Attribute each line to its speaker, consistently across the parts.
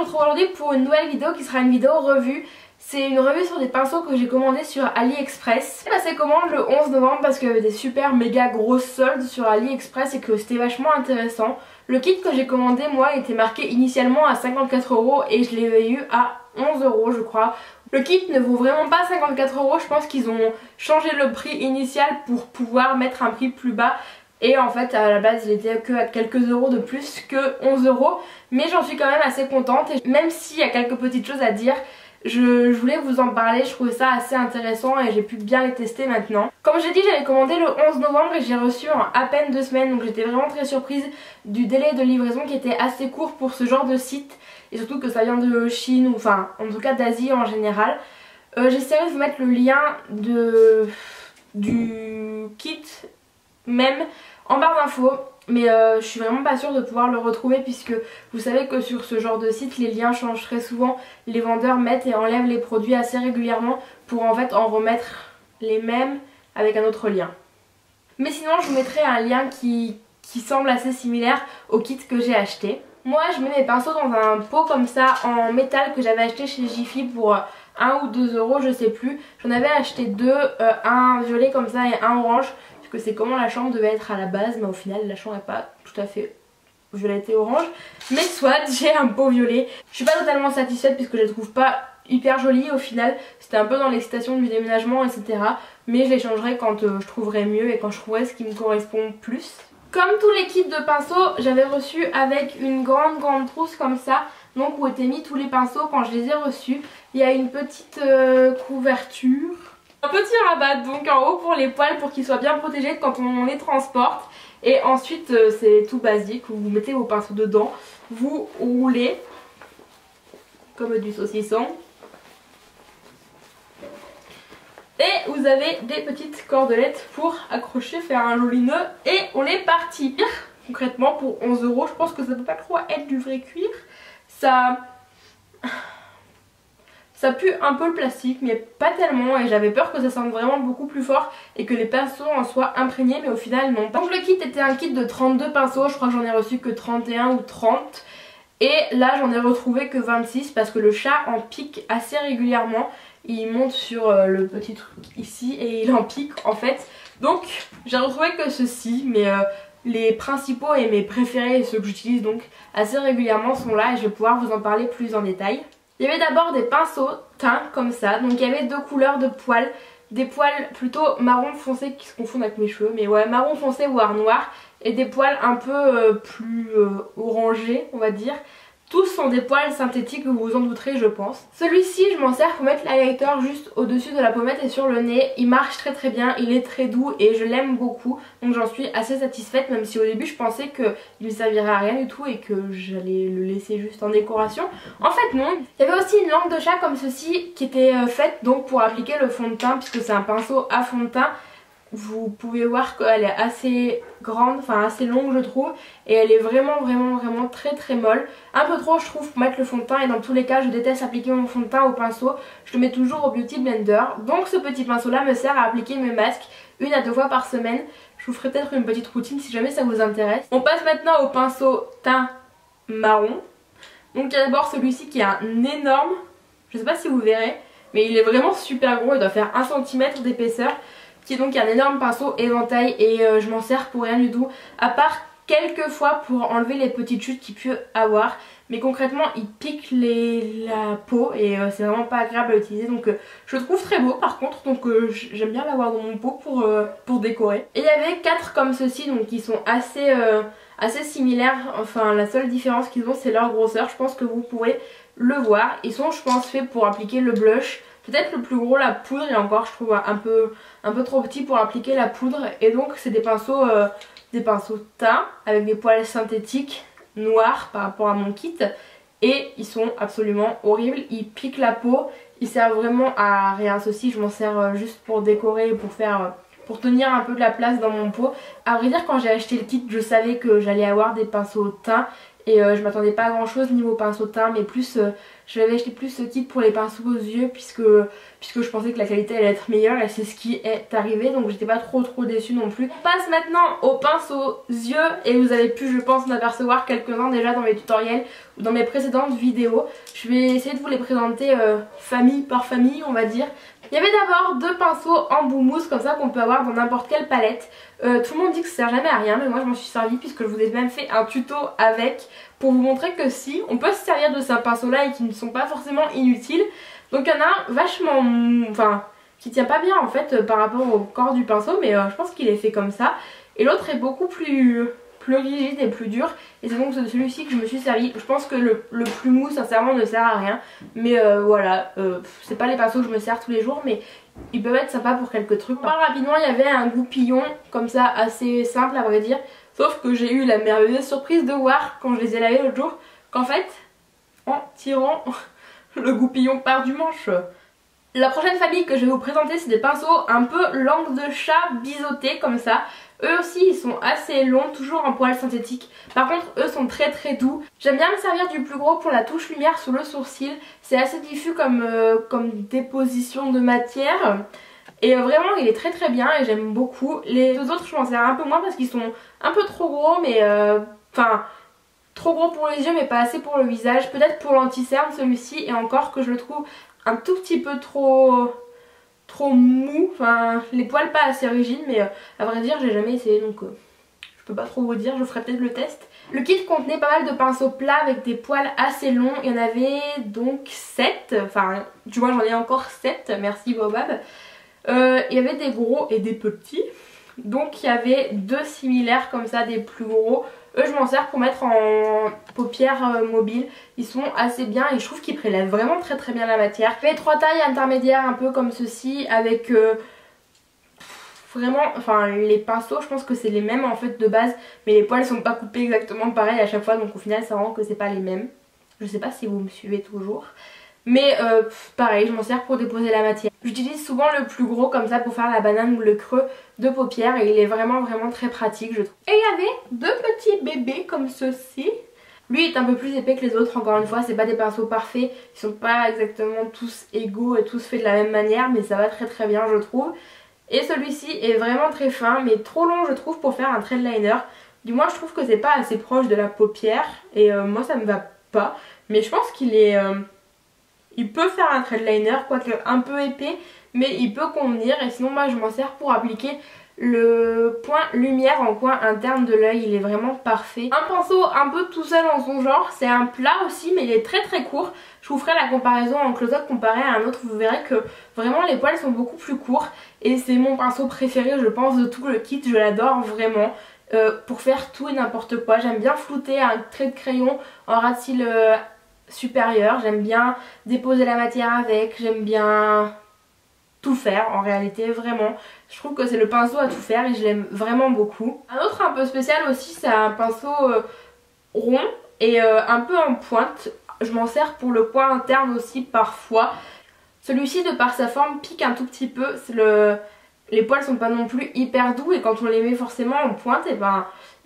Speaker 1: vous retrouve aujourd'hui pour une nouvelle vidéo qui sera une vidéo revue. C'est une revue sur des pinceaux que j'ai commandés sur AliExpress. J'ai passé commande le 11 novembre parce qu'il y avait des super méga grosses soldes sur AliExpress et que c'était vachement intéressant. Le kit que j'ai commandé moi était marqué initialement à 54 € et je l'ai eu à 11 € je crois. Le kit ne vaut vraiment pas 54 €, je pense qu'ils ont changé le prix initial pour pouvoir mettre un prix plus bas. Et en fait à la base il était que à quelques euros de plus que 11 €. Mais j'en suis quand même assez contente et même s'il y a quelques petites choses à dire, je voulais vous en parler, je trouvais ça assez intéressant et j'ai pu bien les tester maintenant. Comme j'ai dit, j'avais commandé le 11 novembre et j'ai reçu en à peine 2 semaines, donc j'étais vraiment très surprise du délai de livraison qui était assez court pour ce genre de site. Et surtout que ça vient de Chine ou enfin en tout cas d'Asie en général. J'essaierai de vous mettre le lien du kit même en barre d'infos. Mais je suis vraiment pas sûre de pouvoir le retrouver puisque vous savez que sur ce genre de site les liens changent très souvent. Les vendeurs mettent et enlèvent les produits assez régulièrement pour en fait en remettre les mêmes avec un autre lien. Mais sinon je vous mettrai un lien qui semble assez similaire au kit que j'ai acheté. Moi je mets mes pinceaux dans un pot comme ça en métal que j'avais acheté chez Jiffy pour 1 ou 2 € je sais plus. J'en avais acheté deux, un violet comme ça et un orange. Que c'est comment la chambre devait être à la base, mais au final la chambre n'est pas tout à fait violette et orange, mais soit j'ai un pot violet. Je suis pas totalement satisfaite puisque je la trouve pas hyper jolie au final, c'était un peu dans l'excitation du déménagement etc, mais je les changerai quand je trouverai mieux et quand je trouverai ce qui me correspond plus. Comme tous les kits de pinceaux, j'avais reçu avec une grande trousse comme ça, donc où étaient mis tous les pinceaux quand je les ai reçus. Il y a une petite couverture, un petit rabat donc en haut pour les poils pour qu'ils soient bien protégés quand on les transporte. Et ensuite c'est tout basique, vous mettez vos pinceaux dedans, vous roulez comme du saucisson. Et vous avez des petites cordelettes pour accrocher, faire un joli nœud et on est parti. Concrètement pour 11 €, je pense que ça peut pas trop être du vrai cuir. Ça pue un peu le plastique mais pas tellement et j'avais peur que ça sente vraiment beaucoup plus fort et que les pinceaux en soient imprégnés mais au final non. Donc le kit était un kit de 32 pinceaux, je crois que j'en ai reçu que 31 ou 30 et là j'en ai retrouvé que 26 parce que le chat en pique assez régulièrement. Il monte sur le petit truc ici et il en pique en fait. Donc j'ai retrouvé que ceci mais les principaux et mes préférés et ceux que j'utilise donc assez régulièrement sont là et je vais pouvoir vous en parler plus en détail. Il y avait d'abord des pinceaux teints comme ça, donc il y avait deux couleurs de poils, des poils plutôt marron foncé qui se confondent avec mes cheveux, mais ouais marron foncé voire noir, et des poils un peu plus orangés on va dire. Tous sont des poils synthétiques, vous vous en douterez je pense. Celui-ci je m'en sers pour mettre l'highlighter juste au-dessus de la pommette et sur le nez. Il marche très très bien, il est très doux et je l'aime beaucoup. Donc j'en suis assez satisfaite même si au début je pensais qu'il ne servirait à rien du tout et que j'allais le laisser juste en décoration. En fait non. Il y avait aussi une lampe de chat comme ceci qui était faite donc pour appliquer le fond de teint puisque c'est un pinceau à fond de teint. Vous pouvez voir qu'elle est assez grande, enfin assez longue je trouve. Et elle est vraiment très très molle. Un peu trop je trouve pour mettre le fond de teint. Et dans tous les cas je déteste appliquer mon fond de teint au pinceau. Je le mets toujours au Beauty Blender. Donc ce petit pinceau là me sert à appliquer mes masques 1 à 2 fois par semaine. Je vous ferai peut-être une petite routine si jamais ça vous intéresse. On passe maintenant au pinceau teint marron. Donc il y a d'abord celui-ci qui est un énorme, je sais pas si vous verrez, mais il est vraiment super gros. Il doit faire 1 cm d'épaisseur. Qui est donc un énorme pinceau éventail et je m'en sers pour rien du tout à part quelques fois pour enlever les petites chutes qu'il peut avoir, mais concrètement il pique la peau et c'est vraiment pas agréable à utiliser, donc je le trouve très beau par contre, donc j'aime bien l'avoir dans mon pot pour décorer. Et il y avait 4 comme ceci donc qui sont assez similaires, enfin la seule différence qu'ils ont c'est leur grosseur, je pense que vous pourrez le voir. Ils sont je pense faits pour appliquer le blush. Peut-être le plus gros la poudre et encore je trouve un peu trop petit pour appliquer la poudre. Et donc c'est des pinceaux teints avec des poils synthétiques noirs par rapport à mon kit. Et ils sont absolument horribles, ils piquent la peau, ils servent vraiment à rien. Ceci je m'en sers juste pour décorer et pour tenir un peu de la place dans mon pot. À vrai dire quand j'ai acheté le kit je savais que j'allais avoir des pinceaux teints. Et je m'attendais pas à grand chose niveau pinceau teint mais plus Je vais acheter plus ce kit pour les pinceaux aux yeux puisque je pensais que la qualité allait être meilleure et c'est ce qui est arrivé, donc j'étais pas trop déçue non plus. On passe maintenant aux pinceaux yeux et vous avez pu, je pense, en apercevoir quelques-uns déjà dans mes tutoriels ou dans mes précédentes vidéos. Je vais essayer de vous les présenter famille par famille, on va dire. Il y avait d'abord 2 pinceaux en bout mousse comme ça qu'on peut avoir dans n'importe quelle palette. Tout le monde dit que ça sert jamais à rien, mais moi je m'en suis servi puisque je vous ai même fait un tuto avec pour vous montrer que si, on peut se servir de ces pinceaux là et qui ne sont pas forcément inutiles. Donc il y en a un vachement mou, enfin qui tient pas bien en fait par rapport au corps du pinceau, mais je pense qu'il est fait comme ça. Et l'autre est beaucoup plus rigide et plus dur, et c'est donc de celui-ci que je me suis servi. Je pense que le plus mou sincèrement ne sert à rien, mais voilà, c'est pas les pinceaux que je me sers tous les jours, mais ils peuvent être sympas pour quelques trucs. On parle rapidement, il y avait un goupillon comme ça assez simple à vrai dire, sauf que j'ai eu la merveilleuse surprise de voir quand je les ai lavés l'autre jour qu'en fait en tirant le goupillon part du manche. La prochaine famille que je vais vous présenter, c'est des pinceaux un peu langue de chat biseautés comme ça. Eux aussi ils sont assez longs, toujours en poils synthétiques. Par contre eux sont très doux. J'aime bien me servir du plus gros pour la touche lumière sous le sourcil. C'est assez diffus comme déposition de matière. Et vraiment il est très bien et j'aime beaucoup. Les deux autres je m'en sers un peu moins parce qu'ils sont un peu trop gros, mais enfin trop gros pour les yeux mais pas assez pour le visage. Peut-être pour l'anti-cerne celui-ci, et encore que je le trouve un tout petit peu trop mou, enfin les poils pas assez rigides, mais à vrai dire j'ai jamais essayé donc je peux pas trop vous dire, je ferai peut-être le test. Le kit contenait pas mal de pinceaux plats avec des poils assez longs, il y en avait donc 7, enfin du moins j'en ai encore 7, merci Bobab. Il y avait des gros et des petits, donc il y avait 2 similaires comme ça, des plus gros. Eux je m'en sers pour mettre en paupières mobiles, ils sont assez bien et je trouve qu'ils prélèvent vraiment très bien la matière. Il y avait 3 tailles intermédiaires un peu comme ceci avec vraiment, enfin les pinceaux je pense que c'est les mêmes en fait de base, mais les poils sont pas coupés exactement pareil à chaque fois, donc au final ça rend que c'est pas les mêmes. Je sais pas si vous me suivez toujours. Mais pareil, je m'en sers pour déposer la matière. J'utilise souvent le plus gros comme ça pour faire la banane ou le creux de paupières et il est vraiment très pratique je trouve. Et il y avait 2 petits bébés comme ceci. Lui est un peu plus épais que les autres, encore une fois c'est pas des pinceaux parfaits, ils sont pas exactement tous égaux et tous faits de la même manière, mais ça va très bien je trouve. Et celui-ci est vraiment très fin mais trop long je trouve pour faire un trait de liner. Du moins je trouve que c'est pas assez proche de la paupière et moi ça me va pas, mais je pense qu'il est... il peut faire un trait de liner, quoique un peu épais, mais il peut convenir. Et sinon moi je m'en sers pour appliquer le point lumière en coin interne de l'œil, il est vraiment parfait. Un pinceau un peu tout seul en son genre, c'est un plat aussi mais il est très court. Je vous ferai la comparaison en close-up comparé à un autre, vous verrez que vraiment les poils sont beaucoup plus courts. Et c'est mon pinceau préféré je pense de tout le kit, je l'adore vraiment. Pour faire tout et n'importe quoi, j'aime bien flouter un trait de crayon en ras de cils supérieur, j'aime bien déposer la matière avec, j'aime bien tout faire en réalité vraiment. Je trouve que c'est le pinceau à tout faire et je l'aime vraiment beaucoup. Un autre un peu spécial aussi, c'est un pinceau rond et un peu en pointe. Je m'en sers pour le coin interne aussi parfois. Celui-ci de par sa forme pique un tout petit peu, les poils sont pas non plus hyper doux et quand on les met forcément en pointe et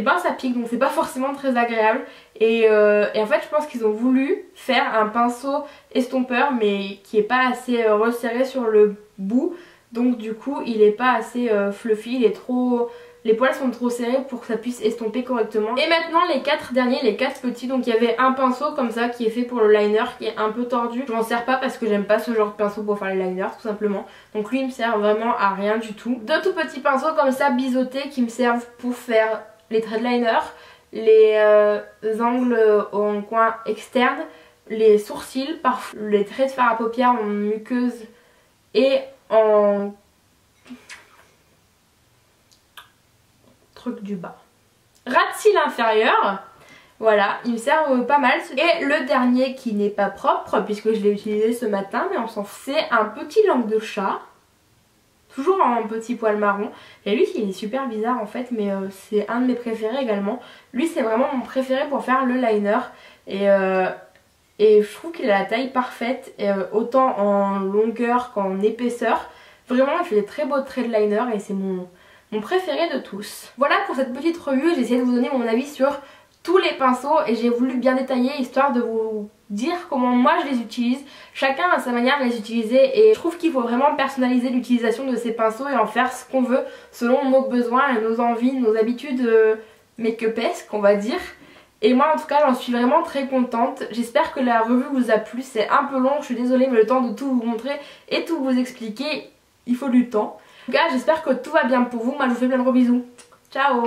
Speaker 1: ben ça pique, donc c'est pas forcément très agréable. Et en fait je pense qu'ils ont voulu faire un pinceau estompeur mais qui est pas assez resserré sur le bout, donc du coup il est pas assez fluffy, il est trop... les poils sont trop serrés pour que ça puisse estomper correctement. Et maintenant les 4 derniers, les 4 petits, donc il y avait un pinceau comme ça qui est fait pour le liner qui est un peu tordu. Je m'en sers pas parce que j'aime pas ce genre de pinceau pour faire les liners tout simplement. Donc lui il me sert vraiment à rien du tout. 2 tout petits pinceaux comme ça biseautés qui me servent pour faire les traits de liner, les angles en coin externe, les sourcils, parfois les traits de fard à paupières en muqueuse et en truc du bas. Ras de cils inférieur, voilà, ils me servent pas mal. Et le dernier qui n'est pas propre puisque je l'ai utilisé ce matin mais on s'en fout, c'est un petit langue de chat. Toujours en petit poil marron. Et lui il est super bizarre en fait, mais c'est un de mes préférés également. Lui c'est vraiment mon préféré pour faire le liner. Et je trouve qu'il a la taille parfaite, autant en longueur qu'en épaisseur. Vraiment il fait des très beaux traits de liner et c'est mon préféré de tous. Voilà pour cette petite revue, j'ai essayé de vous donner mon avis sur tous les pinceaux et j'ai voulu bien détailler histoire de vous dire comment moi je les utilise. Chacun a sa manière de les utiliser et je trouve qu'il faut vraiment personnaliser l'utilisation de ces pinceaux et en faire ce qu'on veut selon nos besoins et nos envies, nos habitudes make-upesques on va dire. Et moi en tout cas j'en suis vraiment très contente. J'espère que la revue vous a plu. C'est un peu long, je suis désolée, mais le temps de tout vous montrer et tout vous expliquer, il faut du temps. En tout cas j'espère que tout va bien pour vous. Moi je vous fais plein de gros bisous. Ciao.